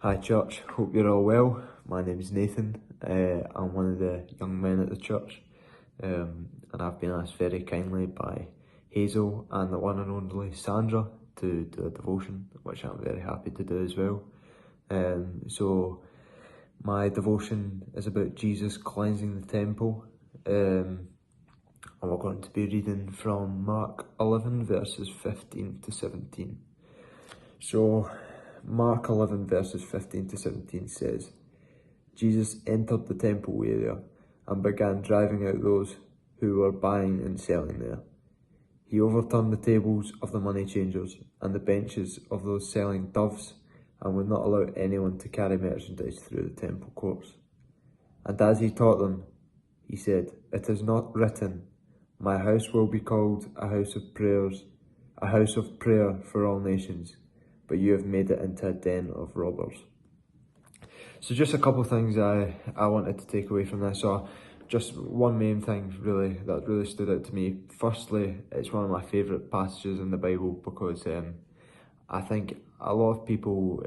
Hi church, hope you're all well. My name is Nathan. I'm one of the young men at the church, and I've been asked very kindly by Hazel and the one and only Sandra to do a devotion, which I'm very happy to do as well. So my devotion is about Jesus cleansing the temple, and we're going to be reading from Mark 11 verses 15 to 17. So Mark 11 verses 15 to 17 says, Jesus entered the temple area and began driving out those who were buying and selling there. He overturned the tables of the money changers and the benches of those selling doves, and would not allow anyone to carry merchandise through the temple courts. And as he taught them, he said, "It is not written, 'My house will be called a house of prayers, a house of prayer for all nations,' but you have made it into a den of robbers." So just a couple of things I wanted to take away from this. So just one main thing that really stood out to me. Firstly, it's one of my favourite passages in the Bible because I think a lot of people,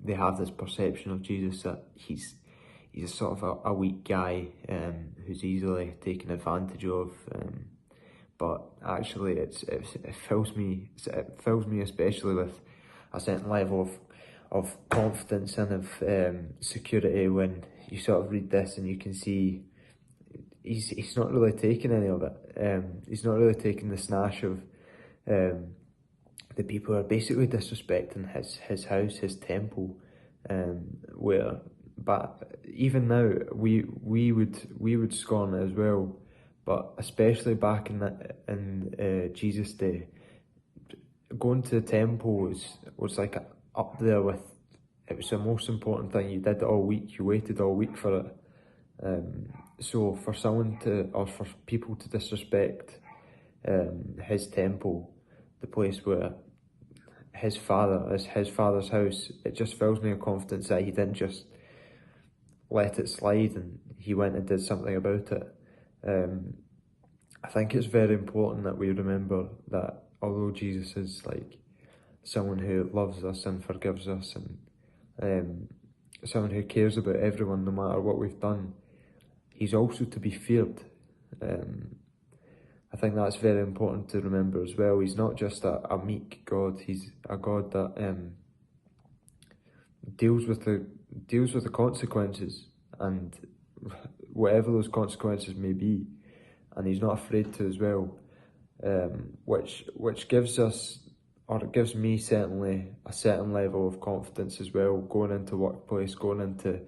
they have this perception of Jesus that he's a sort of a weak guy who's easily taken advantage of. But actually, it fills me especially with a certain level of confidence and of security when you sort of read this and you can see he's not really taking any of it. He's not really taking the snash of the people who are basically disrespecting his house, his temple, but even now we would scorn it as well. But especially back in Jesus' day, going to the temple was like up there with, it was the most important thing you did all week. You waited all week for it. So for for people to disrespect his temple, the place where his father's house, it just fills me with confidence that he didn't just let it slide and he went and did something about it. I think it's very important that we remember that although Jesus is like someone who loves us and forgives us and someone who cares about everyone no matter what we've done, he's also to be feared. I think that's very important to remember as well. He's not just a meek God, he's a God that deals with the consequences, and whatever those consequences may be, and he's not afraid to as well, which gives us, or it gives me certainly, a certain level of confidence as well, going into workplace, going into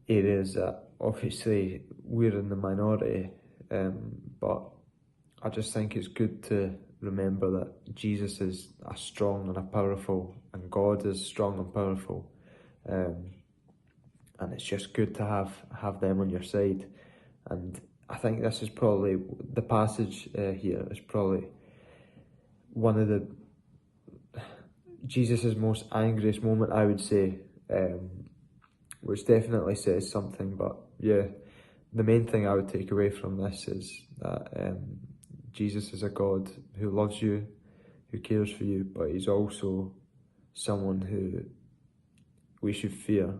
areas that obviously we're in the minority, but I just think it's good to remember that Jesus is a strong and a powerful, and God is strong and powerful, and it's just good to have them on your side. And I think this is probably, the passage here is probably one of the Jesus's most angriest moment, I would say, which definitely says something. But yeah, the main thing I would take away from this is that Jesus is a God who loves you, who cares for you, but he's also someone who we should fear,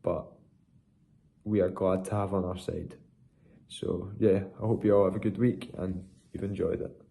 but we are glad to have on our side. So yeah, I hope you all have a good week and you've enjoyed it.